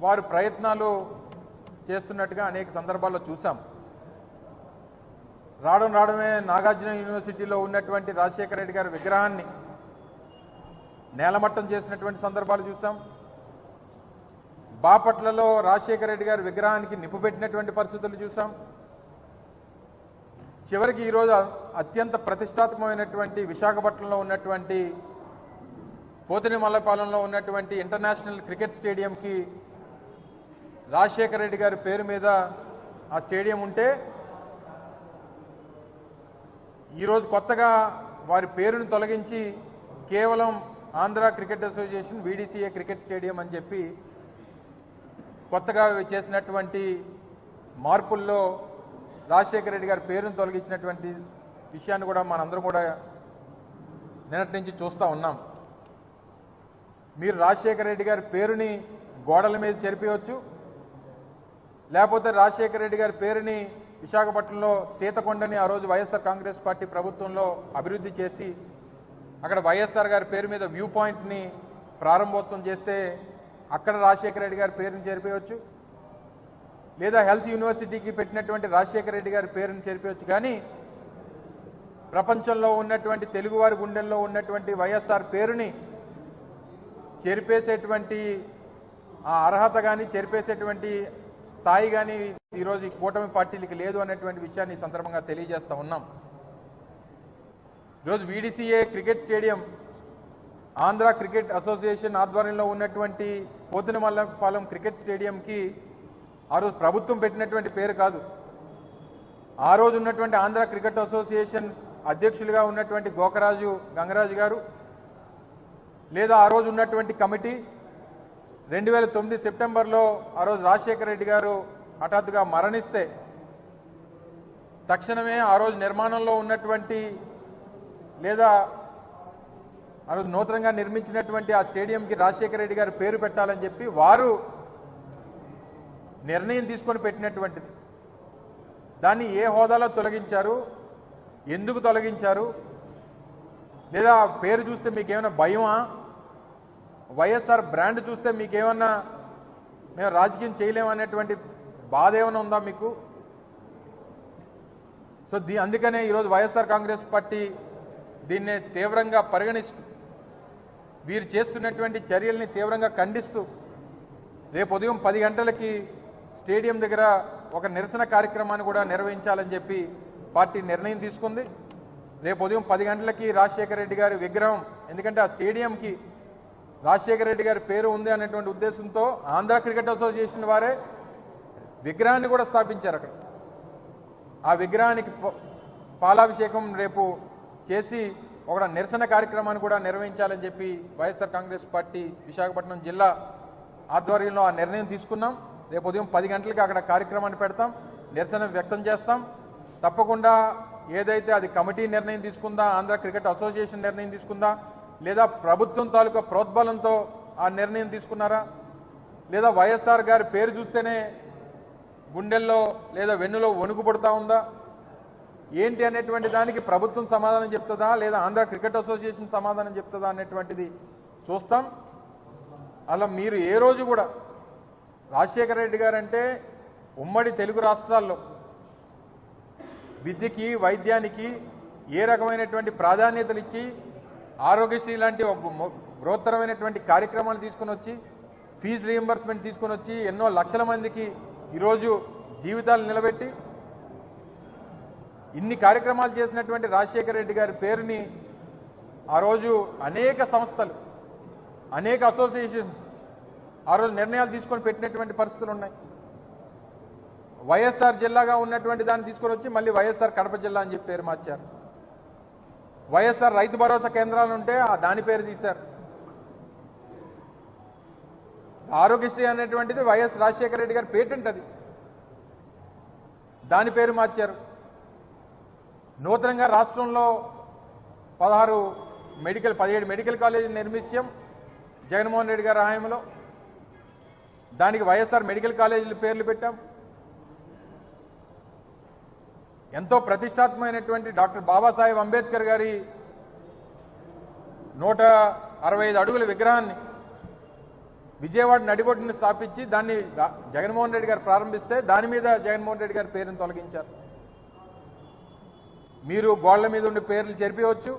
వారు ప్రయత్నాలు చేస్తున్నట్టుగా అనేక సందర్భాల్లో చూసాం. రావడమే నాగార్జున యూనివర్సిటీలో ఉన్నటువంటి రాజశేఖర రెడ్డి గారి విగ్రహాన్ని నేలమట్టం చేసినటువంటి సందర్భాలు చూసాం. బాపట్లలో రాజశేఖర రెడ్డి గారి విగ్రహానికి నిప్పు పెట్టినటువంటి పరిస్థితులు చూసాం. చివరికి ఈరోజు అత్యంత ప్రతిష్టాత్మకమైనటువంటి విశాఖపట్నంలో ఉన్నటువంటి పోతినిమల్లపాలెంలో ఉన్నటువంటి ఇంటర్నేషనల్ క్రికెట్ స్టేడియంకి రాజశేఖర రెడ్డి గారి పేరు మీద ఆ స్టేడియం ఉంటే ఈరోజు కొత్తగా వారి పేరును తొలగించి కేవలం Andhra cricket association VDCA cricket stadium అని చెప్పి కొత్తగా చేసినటువంటి మార్పుల్లో రాజశేఖర రెడ్డి గారి పేరును తొలగించినటువంటి విషయాన్ని కూడా మనందరం కూడా నిన్నటి నుంచి చూస్తూ ఉన్నాం. మీరు రాజశేఖర రెడ్డి గారి పేరుని గోడల మీద చెరిపేయవచ్చు, లేకపోతే రాజశేఖర రెడ్డి గారి పేరుని విశాఖపట్నంలో సీతకొండని ఆ రోజు వైఎస్ఆర్ కాంగ్రెస్ పార్టీ ప్రభుత్వంలో అభివృద్ధి చేసి అక్కడ వైఎస్ఆర్ గారి పేరు మీద వ్యూ పాయింట్ని ప్రారంభోత్సవం చేస్తే అక్కడ రాజశేఖర రెడ్డి గారి పేరుని చేరిపోయవచ్చు, లేదా హెల్త్ యూనివర్సిటీకి పెట్టినటువంటి రాజశేఖర రెడ్డి గారి పేరుని చేరిపోయవచ్చు. కానీ ప్రపంచంలో ఉన్నటువంటి తెలుగువారి గుండెల్లో ఉన్నటువంటి వైఎస్ఆర్ పేరుని చెరిపేసేటువంటి ఆ అర్హత కానీ చెరిపేసేటువంటి స్థాయి కానీ ఈరోజు ఈ కూటమి పార్టీలకి లేదు అనేటువంటి విషయాన్ని ఈ సందర్భంగా తెలియజేస్తా ఉన్నాం. ఈరోజు VDCA cricket stadium Andhra cricket association ఆధ్వర్యంలో ఉన్నటువంటి పోతినిమల్లపాలెం క్రికెట్ స్టేడియంకి ఆ రోజు ప్రభుత్వం పెట్టినటువంటి పేరు కాదు. ఆ రోజు ఉన్నటువంటి ఆంధ్ర క్రికెట్ అసోసియేషన్ అధ్యక్షులుగా ఉన్నటువంటి గోకరాజు గంగరాజు గారు, లేదా ఆ రోజు ఉన్నటువంటి కమిటీ 2009 సెప్టెంబర్లో ఆ రోజు రాజశేఖర రెడ్డి గారు హఠాత్తుగా మరణిస్తే తక్షణమే ఆ రోజు నిర్మాణంలో ఉన్నటువంటి లేదా ఆ రోజు నూతనంగా నిర్మించినటువంటి ఆ స్టేడియంకి రాజశేఖర రెడ్డి గారి పేరు పెట్టాలని చెప్పి వారు నిర్ణయం తీసుకొని పెట్టినటువంటిది. దాన్ని ఏ హోదాలో తొలగించారు, ఎందుకు తొలగించారు, లేదా పేరు చూస్తే మీకేమైనా భయమా, వైఎస్ఆర్ బ్రాండ్ చూస్తే మీకేమన్నా మేము రాజకీయం చేయలేమనేటువంటి బాధ ఏమైనా ఉందా మీకు? సో అందుకనే ఈరోజు వైఎస్ఆర్ కాంగ్రెస్ పార్టీ దీన్నే తీవ్రంగా పరిగణిస్తూ వీరు చేస్తున్నటువంటి చర్యల్ని తీవ్రంగా ఖండిస్తూ రేపు ఉదయం 10 గంటలకి స్టేడియం దగ్గర ఒక నిరసన కార్యక్రమాన్ని కూడా నిర్వహించాలని చెప్పి పార్టీ నిర్ణయం తీసుకుంది. రేపు ఉదయం 10 గంటలకి రాజశేఖర రెడ్డి గారి విగ్రహం, ఎందుకంటే ఆ స్టేడియంకి రాజశేఖర రెడ్డి గారి పేరు ఉంది అనేటువంటి ఉద్దేశంతో ఆంధ్ర క్రికెట్ అసోసియేషన్ వారే విగ్రహాన్ని కూడా స్థాపించారు. అక్కడ ఆ విగ్రహానికి పాలాభిషేకం రేపు చేసి ఒక నిరసన కార్యక్రమాన్ని కూడా నిర్వహించాలని చెప్పి వైఎస్ఆర్ కాంగ్రెస్ పార్టీ విశాఖపట్నం జిల్లా ఆధ్వర్యంలో ఆ నిర్ణయం తీసుకున్నాం. రేపు ఉదయం 10 గంటలకి అక్కడ కార్యక్రమాన్ని పెడతాం, నిరసన వ్యక్తం చేస్తాం. తప్పకుండా ఏదైతే అది కమిటీ నిర్ణయం తీసుకుందా, ఆంధ్ర క్రికెట్ అసోసియేషన్ నిర్ణయం తీసుకుందా, లేదా ప్రభుత్వం తాలూకా ప్రోద్బలంతో ఆ నిర్ణయం తీసుకున్నారా, లేదా వైఎస్ఆర్ గారి పేరు చూస్తేనే గుండెల్లో లేదా వెన్నులో వణుకు పడుతూ ఉందా, ఏంటి అనేటువంటి దానికి ప్రభుత్వం సమాధానం చెప్తుందా, లేదా ఆంధ్ర క్రికెట్ అసోసియేషన్ సమాధానం చెప్తుందా అనేటువంటిది చూస్తాం. అలా మీరు ఏ రోజు కూడా రాజశేఖర రెడ్డి గారంటే ఉమ్మడి తెలుగు రాష్ట్రాల్లో విద్యకి వైద్యానికి ఏ రకమైనటువంటి ప్రాధాన్యతలు ఇచ్చి ఆరోగ్యశ్రీ లాంటి బృహత్తరమైనటువంటి కార్యక్రమాలు తీసుకుని వచ్చి ఫీజు రీయింబర్స్మెంట్ తీసుకుని వచ్చి ఎన్నో లక్షల మందికి ఈరోజు జీవితాలు నిలబెట్టి ఇన్ని కార్యక్రమాలు చేసినటువంటి రాజశేఖర రెడ్డి గారి పేరుని ఆ రోజు అనేక సంస్థలు, అనేక అసోసియేషన్స్ ఆ రోజు నిర్ణయాలు తీసుకొని పెట్టినటువంటి పరిస్థితులు ఉన్నాయి. వైఎస్ఆర్ జిల్లాగా ఉన్నటువంటి దాన్ని తీసుకొని వచ్చి మళ్ళీ వైఎస్ఆర్ కడప జిల్లా అని చెప్పి పేరు మార్చారు. వైఎస్ఆర్ రైతు భరోసా కేంద్రాలు ఉంటే దాని పేరు తీశారు. ఆరోగ్యశ్రీ అనేటువంటిది వైఎస్ రాజశేఖర రెడ్డి గారి పేటెంట్, అది దాని పేరు మార్చారు. నూతనంగా రాష్ట్రంలో 17 మెడికల్ కాలేజీలు నిర్మించాం జగన్మోహన్ రెడ్డి గారి హయాంలో. దానికి వైఎస్ఆర్ మెడికల్ కాలేజీలు పేర్లు పెట్టాం. ఎంతో ప్రతిష్టాత్మకమైనటువంటి డాక్టర్ బాబాసాహెబ్ అంబేద్కర్ గారి 165 అడుగుల విగ్రహాన్ని విజయవాడ నడిబొడ్డుని స్థాపించి దాన్ని జగన్మోహన్ రెడ్డి గారు ప్రారంభిస్తే దాని మీద జగన్మోహన్ రెడ్డి గారి పేరును తొలగించారు. మీరు గోళ్ల మీద ఉండే పేర్లు చెరిపివచ్చు,